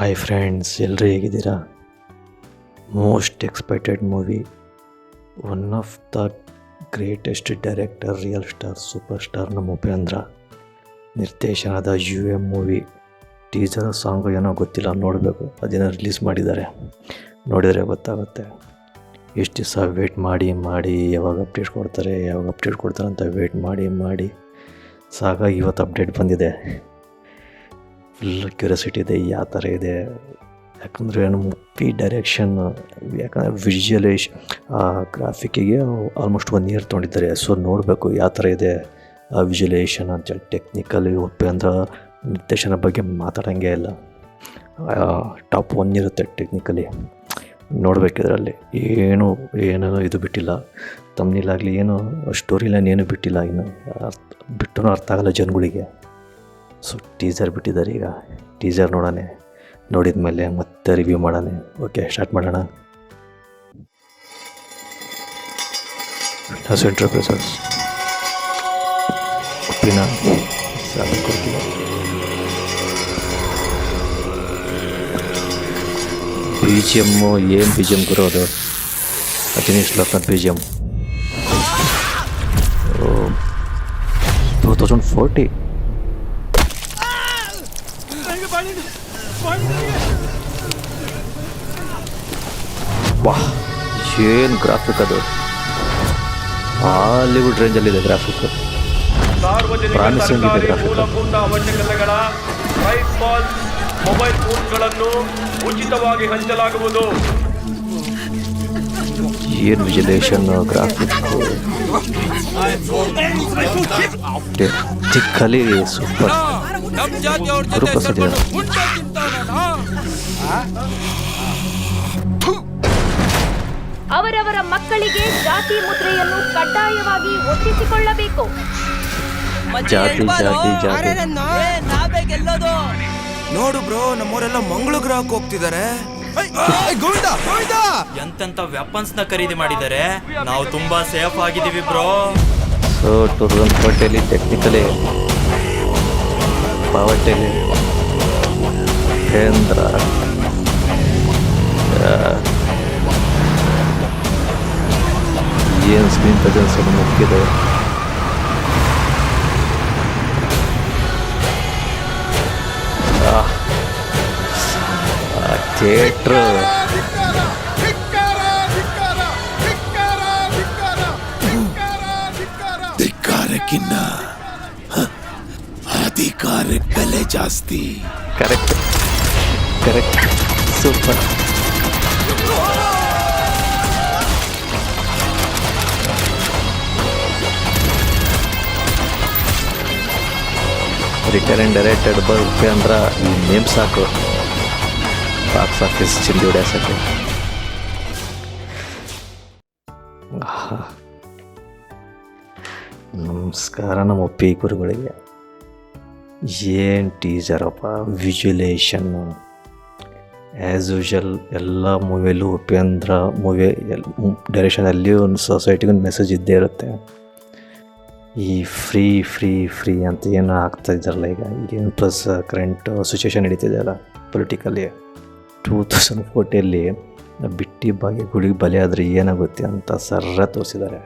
Hi friends, ಎಲ್ಲರೂ ಹೇಗಿದ್ದೀರಾ? Most expected movie, one of the greatest director, real star, super star ನಮ್ಮ ಉಪೇಂದ್ರ ನಿರ್ದೇಶನದ UM movie. Teaser song ಏನೋ ಗೊತ್ತಿಲ್ಲ, ನೋಡಬೇಕು. ಅದೇನೋ ರಿಲೀಸ್ ಮಾಡಿದ್ದಾರೆ, ನೋಡಿದರೆ ಗೊತ್ತಾಗುತ್ತೆ. ಎಷ್ಟು ದಿವಸ ವೇಟ್ ಮಾಡಿ ಯಾವಾಗ ಅಪ್ಡೇಟ್ ಕೊಡ್ತಾರೆ ಅಂತ ವೇಟ್ ಮಾಡಿ ಸಾಕಾಗಿ ಇವತ್ತು ಅಪ್ಡೇಟ್ ಬಂದಿದೆ. ಫುಲ್ ಕ್ಯೂರಿಯಾಸಿಟಿ ಇದೆ, ಯಾವ ಥರ ಇದೆ. ಯಾಕಂದರೆ ಮೂವಿ ಡೈರೆಕ್ಷನ್, ಯಾಕಂದರೆ ಗ್ರಾಫಿಕ್ಕಿಗೆ ಆಲ್ಮೋಸ್ಟ್ 1 ಇಯರ್ ತೊಗೊಂಡಿದ್ದಾರೆ. ಸೊ ನೋಡಬೇಕು ಯಾವ ಥರ ಇದೆ ವಿಜುವಲೈಸೇಷನ್ ಅಂತೇಳಿ. ಟೆಕ್ನಿಕಲಿ ಉಪೇಂದ್ರ ನಿರ್ದೇಶನ ಬಗ್ಗೆ ಮಾತಾಡೋಂಗೆ ಇಲ್ಲ, ಟಾಪ್ 1 ಇರುತ್ತೆ ಟೆಕ್ನಿಕಲಿ. ನೋಡಬೇಕಿದ್ರಲ್ಲಿ ಏನೋ ಇದು ಬಿಟ್ಟಿಲ್ಲ, ತಮ್ಮನಿಲಾಗಲಿ ಏನು ಸ್ಟೋರಿ ಲೈನ್ ಏನು ಬಿಟ್ಟಿಲ್ಲ, ಇನ್ನು ಬಿಟ್ಟು ಅರ್ಥ ಆಗಲ್ಲ ಜನಗಳಿಗೆ. ಸೊ ಟೀಸರ್ ಬಿಟ್ಟಿದ್ದಾರೆ, ಈಗ ಟೀಸರ್ ನೋಡೋಣ, ನೋಡಿದ ಮೇಲೆ ಮತ್ತೆ ರಿವ್ಯೂ ಮಾಡೋಣ. ಓಕೆ, ಸ್ಟಾರ್ಟ್ ಮಾಡೋಣ. ಸೆಂಟ್ರ್ ಪ್ರೆಸರ್ಸ್ ಉಪ್ಪಿನ ಸಾಕು BGM ಏನು BGM ಬರೋದು? ದಿನೇಶ್ ಲೋಕನಾಥ್ BGM 2040. ವಾಹ್, ಏನು ಗ್ರಾಫಿಕ್ ಅದು! ಹಾಲಿವುಡ್ ರೇಂಜಲ್ಲಿದೆ ಗ್ರಾಫಿಕ್, ಪ್ರಾಮಿಸಿಂಗ್ ಇದೆ ಗ್ರಾಫಿಕ್. ಅವಶ್ಯಕತೆಗಳ ಮೊಬೈಲ್ ಫೋನ್ಗಳನ್ನು ಉಚಿತವಾಗಿ ಹಂಚಲಾಗುವುದು. ಏನು visualisation, graphic, technically super. Guruprasad ಅವರವರ ಮಕ್ಕಳಿಗೆ ಜಾತಿ ಮುದ್ರೆಯನ್ನು ಕಡ್ಡಾಯವಾಗಿ ಒತ್ತಿಸಿಕೊಳ್ಳಬೇಕು. ಜಾತಿ ನೋಡು ಬ್ರೋ, ನಮ್ಮವರೆಲ್ಲ ಮಂಗಳ ಗ್ರಹಕ್ಕೆ ಹೋಗ್ತಿದ್ದಾರೆ. ಎಂತೆಂತ ವೆಪನ್ಸ್ ನ ಖರೀದಿ ಮಾಡಿದ್ದಾರೆ. ನಾವು ತುಂಬಾ ಸೇಫ್ ಆಗಿದ್ದೀವಿ ಬ್ರೋ. ಸೊ 2040 ಟೆಕ್ನಿಕಲಿ ಪಾವರ್ಟಿಲಿ ಕೇಂದ್ರ ಏನು ಸ್ಕ್ರೀನ್ ಪ್ರೆಸೆನ್ಸ್ ಅದು ಮುಖ್ಯದೆ. ಥಿಯೇಟ್ರ್ ಧಿಕ್ಕಾರಕ್ಕಿನ್ನ ಅಧಿಕಾರ ಬೆಲೆ ಜಾಸ್ತಿ. Correct, super. Return directed by Upendra. ಈ ನೇಮ್ ಸಾಕು ಬಾಕ್ಸ್ ಆಫೀಸ್ ಚಿಂದಿ ಹೊಡ್ಯಾಸಕ್ಕೆ. ನಮಸ್ಕಾರ ನಮ್ಮ ಒಪ್ಪಿ ಗುರುಗಳಿಗೆ. ಏನು ಟೀಸರಪ್ಪ, ವಿಜುವಲೈಸೇಷನ್ನು ಆ್ಯಸ್ ಯೂಶಲ್ ಎಲ್ಲ ಮೂವಿಯಲ್ಲೂ ಉಪೇಂದ್ರ ಮೂವಿ ಡೈರೆಕ್ಷನಲ್ಲಿ ಒಂದು ಸೊಸೈಟಿಗೊಂದು ಮೆಸೇಜ್ ಇದ್ದೇ ಇರುತ್ತೆ. ಈ ಫ್ರೀ ಅಂತ ಏನು ಆಗ್ತಾ ಇದ್ದಾರಲ್ಲ ಈಗೇನು, ಪ್ಲಸ್ ಕರೆಂಟ್ ಸಿಚುವೇಶನ್ ನಡೀತಿದೆಯಲ್ಲ ಪೊಲಿಟಿಕಲಿ. 2040 ಬಿಟ್ಟಿ ಬಾಗಿ ಗುಳಿಗೆ ಬಲೆ ಆದರೆ ಏನಾಗುತ್ತೆ ಅಂತ ತೋರಿಸಿದ್ದಾರೆ.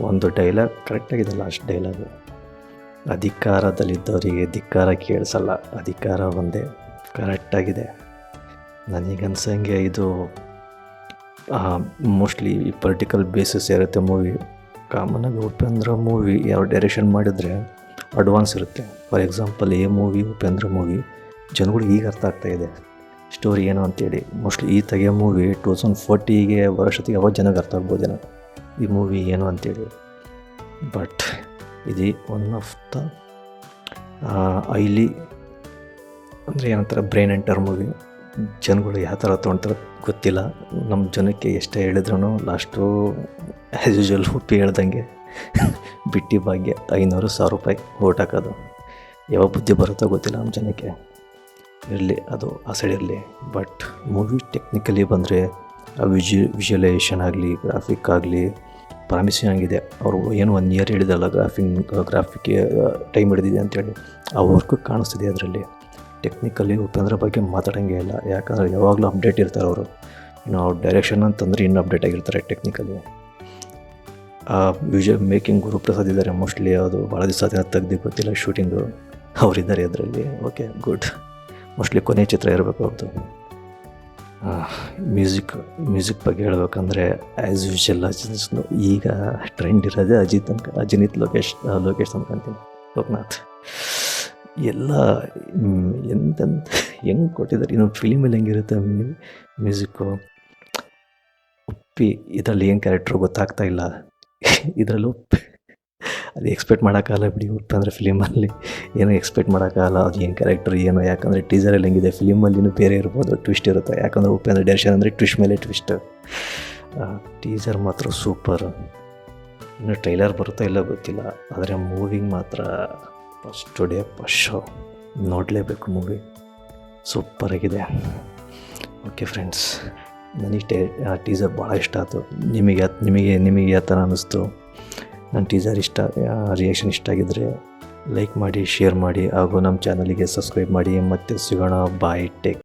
ಒಂದು ಡೈಲಾಗ್ ಕರೆಕ್ಟಾಗಿದೆ, ಲಾಸ್ಟ್ ಡೈಲಾಗು. ಅಧಿಕಾರದಲ್ಲಿದ್ದವರಿಗೆ ಧಿಕ್ಕಾರ ಕೇಳಿಸಲ್ಲ, ಅಧಿಕಾರ ಒಂದೇ. ಕರೆಕ್ಟಾಗಿದೆ. ನನಗನ್ಸಂಗೆ ಇದು ಮೋಸ್ಟ್ಲಿ ಪೊಲಿಟಿಕಲ್ ಬೇಸಿಸ್ ಇರುತ್ತೆ ಮೂವಿ. ಕಾಮನಾಗಿ ಉಪೇಂದ್ರ ಮೂವಿ ಯಾವ ಡೈರೆಕ್ಷನ್ ಮಾಡಿದರೆ ಅಡ್ವಾನ್ಸ್ ಇರುತ್ತೆ. ಫಾರ್ ಎಕ್ಸಾಂಪಲ್ ಉಪೇಂದ್ರ ಮೂವಿ ಜನಗಳಿಗೆ ಈಗ ಅರ್ಥ ಆಗ್ತಾಯಿದೆ ಸ್ಟೋರಿ ಏನು ಅಂತೇಳಿ. ಮೋಸ್ಟ್ಲಿ ಈ ತೆಗೆಯೋ ಮೂವಿ 2040 ವರ್ಷಕ್ಕೆ ಅವಾಗ ಜನಕ್ಕೆ ಅರ್ಥ ಆಗ್ಬೋದೇನೋ ಈ ಮೂವಿ ಏನು ಅಂತೇಳಿ. ಬಟ್ ಇದು ಒನ್ ಆಫ್ ದ ಹೈಲಿ ಅಂದರೆ ಏನಂತಾರೆ ಬ್ರೈನ್ ಎಂಟರ್ ಮೂವಿ. ಜನಗಳು ಯಾವ ಥರ ತೊಗೊಳ್ತಾರೆ ಗೊತ್ತಿಲ್ಲ. ನಮ್ಮ ಜನಕ್ಕೆ ಎಷ್ಟೇ ಹೇಳಿದ್ರೂ ಲಾಸ್ಟು ಆ್ಯಸ್ ಯೂಶುವಲ್ ಉಪ್ಪಿ ಹೇಳ್ದಂಗೆ ಬಿಟ್ಟಿ ಭಾಗ್ಯ 500,000 ರೂಪಾಯಿ ಓಟ್ ಹಾಕೋದು. ಯಾವ ಬುದ್ಧಿ ಬರುತ್ತೋ ಗೊತ್ತಿಲ್ಲ ನಮ್ಮ ಜನಕ್ಕೆ. ಇರಲಿ, ಅದು ಆ ಸೈಡ್ ಇರಲಿ. ಬಟ್ ಮೂವಿ ಟೆಕ್ನಿಕಲಿ ಬಂದರೆ ವಿಜುವಲೈಸೇಷನ್ ಆಗಲಿ, ಗ್ರಾಫಿಕ್ ಆಗಲಿ ಪ್ರಾಮಿಸಿಂಗ್ ಆಗಿದೆ. ಅವರು ಏನು 1 ಇಯರ್ ಹೇಳಿದಲ್ಲ ಗ್ರಾಫಿಕ್ಗೆ ಟೈಮ್ ಹಿಡಿದಿದೆ ಅಂತೇಳಿ, ಆ ವರ್ಕು ಕಾಣಿಸ್ತಿದೆ ಅದರಲ್ಲಿ. ಟೆಕ್ನಿಕಲಿ ಉಪೇಂದ್ರ ಬಗ್ಗೆ ಮಾತಾಡೋಂಗೆ ಇಲ್ಲ, ಯಾಕಂದರೆ ಯಾವಾಗಲೂ ಅಪ್ಡೇಟ್ ಇರ್ತಾರೆ ಅವರು. ಇನ್ನು ಅವ್ರ ಡೈರೆಕ್ಷನ್ ಅಂತಂದರೆ ಇನ್ನೂ ಅಪ್ಡೇಟ್ ಆಗಿರ್ತಾರೆ ಟೆಕ್ನಿಕಲಿ. ವಿಜುವಲ್ ಮೇಕಿಂಗ್ ಗುರುಪ್ರಸಾದ್ ಇದ್ದಾರೆ, ಮೋಸ್ಟ್ಲಿ ಅದು ಭಾಳ ದಿವಸ ತೆಗ್ದು ಗೊತ್ತಿಲ್ಲ ಶೂಟಿಂಗು, ಅವರಿದ್ದಾರೆ ಅದರಲ್ಲಿ. Okay, good. ಮೋಸ್ಟ್ಲಿ ಕೊನೆಯ ಚಿತ್ರ ಇರಬೇಕು ಅವ್ರದ್ದು. ಮ್ಯೂಸಿಕ್ ಬಗ್ಗೆ ಹೇಳ್ಬೇಕಂದ್ರೆ ಆ್ಯಸ್ ಯೂಶಲ್ ಈಗ ಟ್ರೆಂಡ್ ಇರೋದೇ ಅಜಿನೀತ್ ಲೋಕೇಶ್ ಅನ್ಕೊಂತೀನಿ, ಲೋಕನಾಥ್ ಎಲ್ಲ ಎಂತೆಂತ ಹೆಂಗೆ ಕೊಟ್ಟಿದ್ದಾರೆ. ಇನ್ನು ಫಿಲಿಮಲ್ಲಿ ಹೆಂಗಿರುತ್ತೆ ಮ್ಯೂಸಿಕ್ಕು, ಉಪ್ಪಿ ಇದರಲ್ಲಿ ಏನು ಕ್ಯಾರೆಕ್ಟ್ರು ಗೊತ್ತಾಗ್ತಾ ಇಲ್ಲ, ಇದರಲ್ಲೂ ಅದು ಎಕ್ಸ್ಪೆಕ್ಟ್ ಮಾಡೋಕ್ಕಾಗಲ್ಲ ಬಿಡಿ. ಉಪ್ಪಂದರೆ ಫಿಲಿಮಲ್ಲಿ ಏನೋ ಎಕ್ಸ್ಪೆಕ್ಟ್ ಮಾಡೋಕ್ಕಾಗಲ್ಲ, ಅದು ಏನು ಕ್ಯಾರೆಕ್ಟರ್ ಏನೋ, ಯಾಕಂದರೆ ಟೀಸರಲ್ಲಿ ಹೆಂಗಿದೆ, ಫಿಲಿಮಲ್ಲಿನೂ ಬೇರೆ ಇರ್ಬೋದು, ಟ್ವಿಸ್ಟ್ ಇರುತ್ತೆ. ಯಾಕಂದರೆ ಉಪೇಂದ್ರ ಡೈರೆಕ್ಷನ್ ಅಂದರೆ ಟ್ವಿಸ್ಟ್ ಮೇಲೆ ಟ್ವಿಸ್ಟ್. ಟೀಸರ್ ಮಾತ್ರ ಸೂಪರ್. ಇನ್ನು ಟ್ರೈಲರ್ ಬರುತ್ತಾ ಇಲ್ಲ ಗೊತ್ತಿಲ್ಲ, ಆದರೆ ಮೂವಿಗೆ ಮಾತ್ರ ಫಸ್ಟ್ ಡೇ ಫಸ್ಟ್ ಶೋ ನೋಡಲೇಬೇಕು. ಮೂವಿ ಸೂಪರಾಗಿದೆ. ಓಕೆ ಫ್ರೆಂಡ್ಸ್, ನನಗೆ ಟೀಸರ್ ಭಾಳ ಇಷ್ಟ ಆಯಿತು. ನಿಮಗೆ ಯಾವ ಥರ ಅನ್ನಿಸ್ತು? ನನ್ನ ಟೀಸರ್ ರಿಯಾಕ್ಷನ್ ಇಷ್ಟ ಆಗಿದ್ದರೆ ಲೈಕ್ ಮಾಡಿ, ಶೇರ್ ಮಾಡಿ, ಹಾಗೂ ನಮ್ಮ ಚಾನಲಿಗೆ ಸಬ್ಸ್ಕ್ರೈಬ್ ಮಾಡಿ. ಮತ್ತೆ ಸಿಗೋಣ. ಬಾಯ್, ಟೇಕ್